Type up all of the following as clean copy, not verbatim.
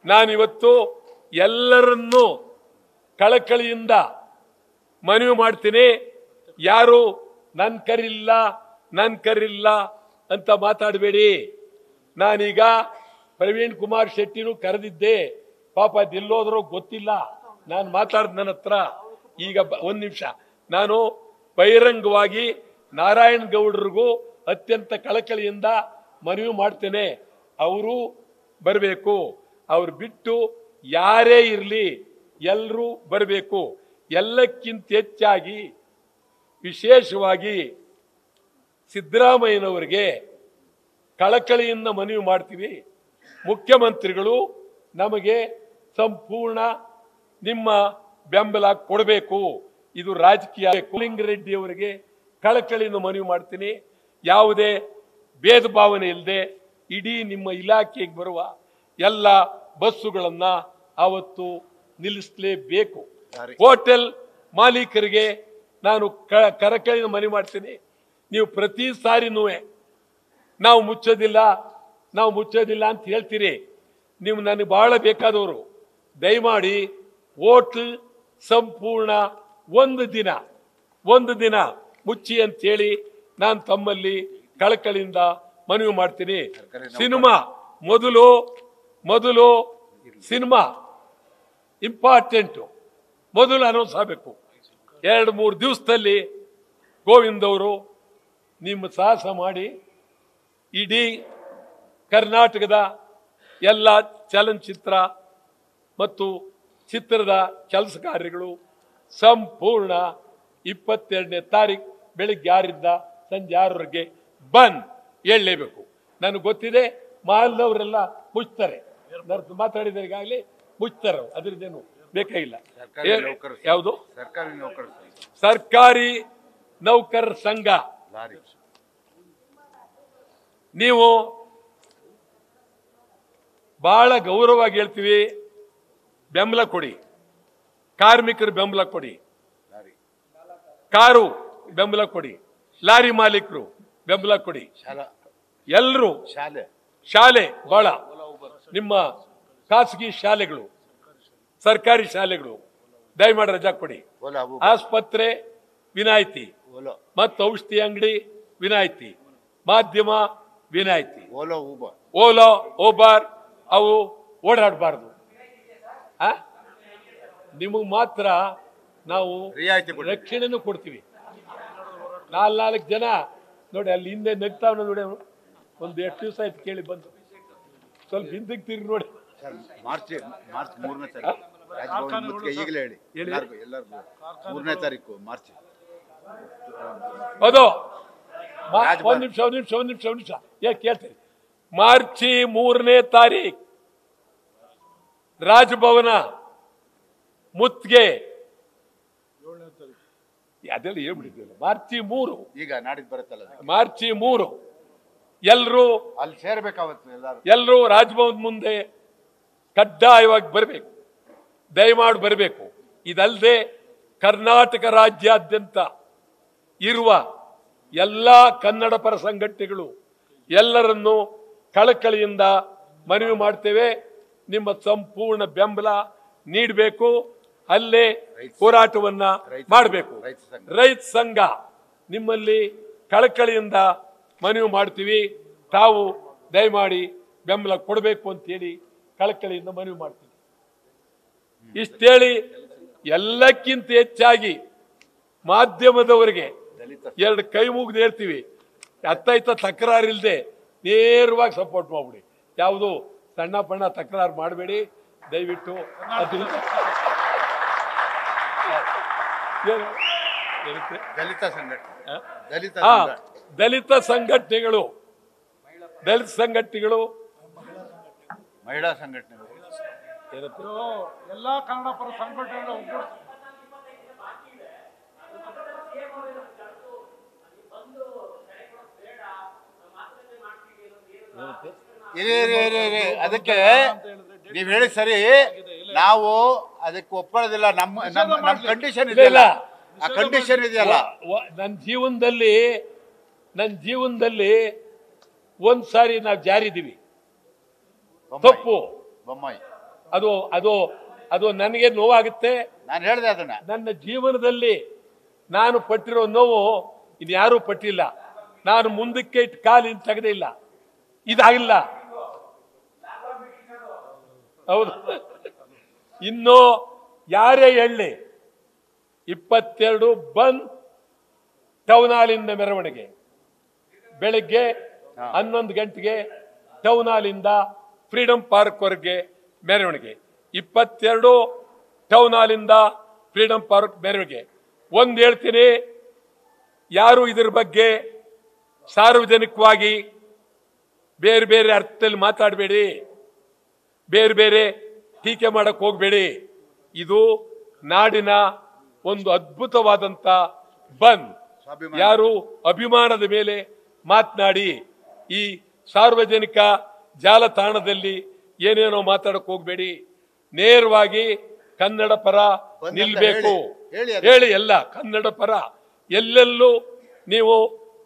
ನಾನಿವತ್ತು ಎಲ್ಲರನ್ನೂ ಕಳಕಳಿಯಿಂದ ಮನವಿ ಮಾಡ್ತೀನಿ. ಯಾರು ನನ್ ಕರಿಲ್ಲ ಅಂತ ಮಾತಾಡಬೇಡಿ. ನಾನೀಗ ಪ್ರವೀಣ್ ಕುಮಾರ್ ಶೆಟ್ಟಿನೂ ಕರೆದಿದ್ದೆ, ಪಾಪ ಅದೆಲ್ಲೋದ್ರೂ ಗೊತ್ತಿಲ್ಲ. ನಾನು ಮಾತಾಡಿದ ನನ್ನ ಹತ್ರ ಈಗ ಒಂದ್ ನಿಮಿಷ ನಾನು ಬಹಿರಂಗವಾಗಿ ನಾರಾಯಣ ಗೌಡರಿಗೂ ಅತ್ಯಂತ ಕಳಕಳಿಯಿಂದ ಮನವಿ ಮಾಡ್ತೇನೆ. ಅವರು ಬರಬೇಕು. ಅವ್ರು ಬಿಟ್ಟು ಯಾರೇ ಇರಲಿ ಎಲ್ಲರೂ ಬರಬೇಕು. ಎಲ್ಲಕ್ಕಿಂತ ಹೆಚ್ಚಾಗಿ ವಿಶೇಷವಾಗಿ ಸಿದ್ದರಾಮಯ್ಯನವರಿಗೆ ಕಳಕಳಿಯಿಂದ ಮನವಿ ಮಾಡ್ತೀವಿ. ಮುಖ್ಯಮಂತ್ರಿಗಳು ನಮಗೆ ಸಂಪೂರ್ಣ ನಿಮ್ಮ ಬೆಂಬಲ ಕೊಡಬೇಕು. ಇದು ರಾಜಕೀಯ. ಲಿಂಗರೆಡ್ಡಿ ಅವರಿಗೆ ಕಳಕಳಿಯಿಂದ ಮನವಿ ಮಾಡ್ತೀನಿ. ಯಾವುದೇ ಭೇದ ಭಾವನೆ ಇಲ್ಲದೆ ಇಡೀ ನಿಮ್ಮ ಇಲಾಖೆಗೆ ಬರುವ ಎಲ್ಲ ಬಸ್ಸುಗಳನ್ನ ಅವತ್ತು ನಿಲ್ಲಿಸಲೇಬೇಕು. ಹೋಟೆಲ್ ಮಾಲೀಕರಿಗೆ ನಾನು ಕಳಕಳಿಯಿಂದ ಮನವಿ ಮಾಡ್ತೀನಿ. ನೀವು ಪ್ರತಿ ಸಾರಿನೂ ನಾವು ಮುಚ್ಚೋದಿಲ್ಲ ಅಂತ ಹೇಳ್ತೀರಿ. ನೀವು ನನಗೆ ಬಹಳ ಬೇಕಾದವರು. ದಯಮಾಡಿ ಹೋಟೆಲ್ ಸಂಪೂರ್ಣ ಒಂದು ದಿನ ಮುಚ್ಚಿ ಅಂತೇಳಿ ನಾನು ತಮ್ಮಲ್ಲಿ ಕಳಕಳಿಯಿಂದ ಮನವಿ ಮಾಡ್ತೀನಿ. ಸಿನಿಮಾ ಮೊದಲು ಸಿನಿಮಾ ಇಂಪಾರ್ಟೆಂಟು, ಮೊದಲು ಅನೌನ್ಸ್ ಆಗಬೇಕು. 2-3 ದಿವಸದಲ್ಲಿ ಗೋವಿಂದ್ ಅವರು ನಿಮ್ಮ ಸಾಹಸ ಮಾಡಿ ಇಡೀ ಕರ್ನಾಟಕದ ಎಲ್ಲ ಚಲನಚಿತ್ರ ಮತ್ತು ಚಿತ್ರದ ಕೆಲಸ ಕಾರ್ಯಗಳು ಸಂಪೂರ್ಣ 22ನೇ ತಾರೀಕು ಬೆಳಿಗ್ಗೆ 6ರಿಂದ ಸಂಜೆ 6ರವರೆಗೆ ಬಂದ್ ಹೇಳಲೇಬೇಕು. ನನಗೆ ಗೊತ್ತಿದೆ, ಮಾಲ್ನವರೆಲ್ಲ ಮುಚ್ತಾರೆ, ಮಾತಾಡಿದ್ರೆ ಈಗಾಗಲೇ ಮುಚ್ತಾರೆ. ಅದ್ರದ್ದೇನು ಬೇಕಾಗಿಲ್ಲ. ಯಾವುದು ಸರ್ಕಾರಿ ನೌಕರರ ಸಂಘ, ನೀವು ಬಹಳ ಗೌರವವಾಗಿ ಹೇಳ್ತೀವಿ, ಬೆಂಬಲ ಕೊಡಿ. ಕಾರ್ಮಿಕರು ಬೆಂಬಲ ಕೊಡಿ, ಕಾರು ಬೆಂಬಲ ಕೊಡಿ, ಲಾರಿ ಮಾಲೀಕರು ಬೆಂಬಲ ಕೊಡಿ, ಎಲ್ಲರೂ ಶಾಲೆ ಬಹಳ ನಿಮ್ಮ ಖಾಸಗಿ ಶಾಲೆಗಳು, ಸರ್ಕಾರಿ ಶಾಲೆಗಳು ದಯಮಾಡಿ ರಜಾ ಕೊಡಿ. ಆಸ್ಪತ್ರೆ ವಿನಾಯಿತಿ ಮತ್ತು ಔಷಧಿ ಅಂಗಡಿ ವಿನಾಯಿತಿ, ಮಾಧ್ಯಮ ವಿನಾಯಿತಿ, ಓಲಾ ಓಬಾರ್ ಅವು ಓಡಾಡಬಾರ್ದು. ನಿಮಗೆ ಮಾತ್ರ ನಾವು ರಕ್ಷಣೆನೂ ಕೊಡ್ತೀವಿ. 4 ಜನ ನೋಡಿ ಅಲ್ಲಿ ಹಿಂದೆ ನಗ್ತಾವ್ ನೋಡಿ. ಒಂದು ಎಷ್ಟು ದಿವಸ ಆಯ್ತು ಕೇಳಿ ಬಂದು, ಸ್ವಲ್ಪ ಹಿಂದಕ್ಕೆ ತಿರುಗಿ ನೋಡಿ. ಮಾರ್ಚ್ 3ನೇ ತಾರೀಕು ಈಗಲೇ ಹೇಳಿ ಎಲ್ಲರಿಗೂ 3ನೇ ತಾರೀಕು ಮಾರ್ಚ್. ಅದು ಒಂದ್ ನಿಮಿಷ ಕೇಳ್ತೇನೆ. ಮಾರ್ಚ್ 3ನೇ ತಾರೀಕು ರಾಜಭವನ ಮುತ್ತಿಗೆ, ಅದೆಲ್ಲ ಹೇಳ್ಬಿಟ್ಟಿದ್ವಿ. ಮಾರ್ಚ್ 3 ಈಗ ನಾಡಿದ್ದು ಬರುತ್ತಲ್ಲ, ಮಾರ್ಚ್ 3 ಎಲ್ಲರೂ ಅಲ್ಲಿ ಸೇರ್ಬೇಕಾವತ್ತು. ಎಲ್ಲರೂ ರಾಜಭವನ ಮುಂದೆ ಕಡ್ಡಾಯವಾಗಿ ಬರಬೇಕು, ದಯಮಾಡಿ ಬರಬೇಕು. ಇದಲ್ಲದೆ ಕರ್ನಾಟಕ ರಾಜ್ಯಾದ್ಯಂತ ಇರುವ ಎಲ್ಲ ಕನ್ನಡ ಪರ ಸಂಘಟನೆಗಳು ಎಲ್ಲರನ್ನು ಕಳಕಳಿಯಿಂದ ಮನವಿ ಮಾಡ್ತೇವೆ. ನಿಮ್ಮ ಸಂಪೂರ್ಣ ಬೆಂಬಲ ನೀಡಬೇಕು. ಅಲ್ಲೇ ಹೋರಾಟವನ್ನ ಮಾಡಬೇಕು. ರೈತ ಸಂಘ ನಿಮ್ಮಲ್ಲಿ ಕಳಕಳಿಯಿಂದ ಮನವಿ ಮಾಡ್ತೀವಿ. ತಾವು ದಯಮಾಡಿ ಬೆಂಬಲ ಕೊಡಬೇಕು ಅಂತೇಳಿ ಕಳಕಳಿಯಿಂದ ಮನವಿ ಮಾಡ್ತೀವಿ. ಇಷ್ಟೇಳಿ ಎಲ್ಲಕ್ಕಿಂತ ಹೆಚ್ಚಾಗಿ ಮಾಧ್ಯಮದವರಿಗೆ 2 ಕೈ ಮುಗಿದು ಹೇಳ್ತೀವಿ, ಅತ್ತೈತ ತಕರಾರಿಲ್ಲದೆ ನೇರವಾಗಿ ಸಪೋರ್ಟ್ ಮಾಡ್ಬಿಡಿ. ಯಾವುದು ಸಣ್ಣ ಪಣ್ಣ ತಕರಾರು ಮಾಡಬೇಡಿ ದಯವಿಟ್ಟು. ದಲಿತ ಸಂಘಟನೆಗಳು, ಮಹಿಳಾ ಸಂಘಟನೆಗಳು, ಎಲ್ಲ ಕನ್ನಡ ಪರ ಸಂಘಟನೆಗಳು ಅದಕ್ಕೆ ನೀವ್ ಹೇಳಿ ಸರಿ, ನಾವು ಅದಕ್ಕೆ ಒಪ್ಪೋದಿಲ್ಲ. ನಮ್ಮ ಕಂಡೀಷನ್ ಇದೆಯಲ್ಲ, ಆ ಕಂಡೀಷನ್ ಇದೆಯಲ್ಲ. ನನ್ನ ಜೀವನದಲ್ಲಿ ಒಂದ್ಸಾರಿ ನಾವು ಜಾರಿದೀವಿ. ತಪ್ಪು ಅದು ಅದು ಅದು ನನಗೆ ನೋವಾಗುತ್ತೆ. ನಾನು ಹೇಳಿದೆ ಅದನ್ನ. ನನ್ನ ಜೀವನದಲ್ಲಿ ನಾನು ಪಟ್ಟಿರೋ ನೋವು ಇನ್ಯಾರೂ ಪಟ್ಟಿಲ್ಲ. ನಾನು ಮುಂದಕ್ಕೆ ಇಟ್ಟು ಕಾಲಿನ ತೆಗೆದೇ ಇಲ್ಲ. ಇದಾಗಿಲ್ಲ. ಹೌದು. ಇನ್ನು ಯಾರೇ ಹೇಳಿ 22 ಬಂದ್ ಟೌನ್ ಹಾಲಿಂದ ಮೆರವಣಿಗೆ, ಬೆಳಿಗ್ಗೆ 11 ಗಂಟೆಗೆ ಟೌನ್ ಹಾಲಿಂದ ಫ್ರೀಡಂ ಪಾರ್ಕ್ ವರೆಗೆ ಮೆರವಣಿಗೆ, 22 ಟೌನ್ ಹಾಲಿಂದ ಫ್ರೀಡಂ ಪಾರ್ಕ್ ಮೆರವಣಿಗೆ. ಒಂದು ಹೇಳ್ತೀನಿ, ಯಾರು ಇದರ ಬಗ್ಗೆ ಸಾರ್ವಜನಿಕವಾಗಿ ಬೇರೆ ಬೇರೆ ಅರ್ಥದಲ್ಲಿ ಮಾತಾಡಬೇಡಿ, ಬೇರೆ ಬೇರೆ ಟೀಕೆ ಮಾಡಕ್ ಹೋಗಬೇಡಿ. ಇದು ನಾಡಿನ ಒಂದು ಅದ್ಭುತವಾದಂತ ಬಂದ್. ಯಾರು ಅಭಿಮಾನದ ಮೇಲೆ ಮಾತನಾಡಿ ಈ ಸಾರ್ವಜನಿಕ ಜಾಲತಾಣದಲ್ಲಿ ಏನೇನೋ ಮಾತಾಡಕ್ ಹೋಗಬೇಡಿ. ನೇರವಾಗಿ ಕನ್ನಡ ಪರ ನಿಲ್ಬೇಕು. ಹೇಳಿ, ಎಲ್ಲ ಕನ್ನಡ ಪರ. ಎಲ್ಲೆಲ್ಲೂ ನೀವು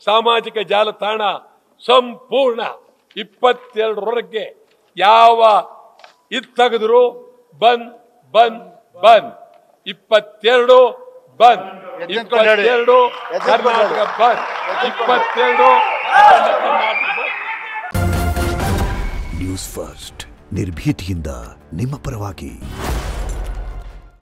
ಸಾಮಾಜಿಕ ಜಾಲತಾಣ ಸಂಪೂರ್ಣ 22ರವರೆಗೆ ಯಾವ ಇದು ತೆಗೆದ್ರು ಬಂದ್ ಬಂದ್ ಬಂದ್. 22 ಬಂದ್, 22 ಕರ್ನಾಟಕ ಬಂದ್, 22 ಕರ್ನಾಟಕ ಬಂದ್. ನ್ಯೂಸ್ ಫಸ್ಟ್ ನಿರ್ಭೀತಿಯಿಂದ ನಿಮ್ಮ ಪರವಾಗಿ.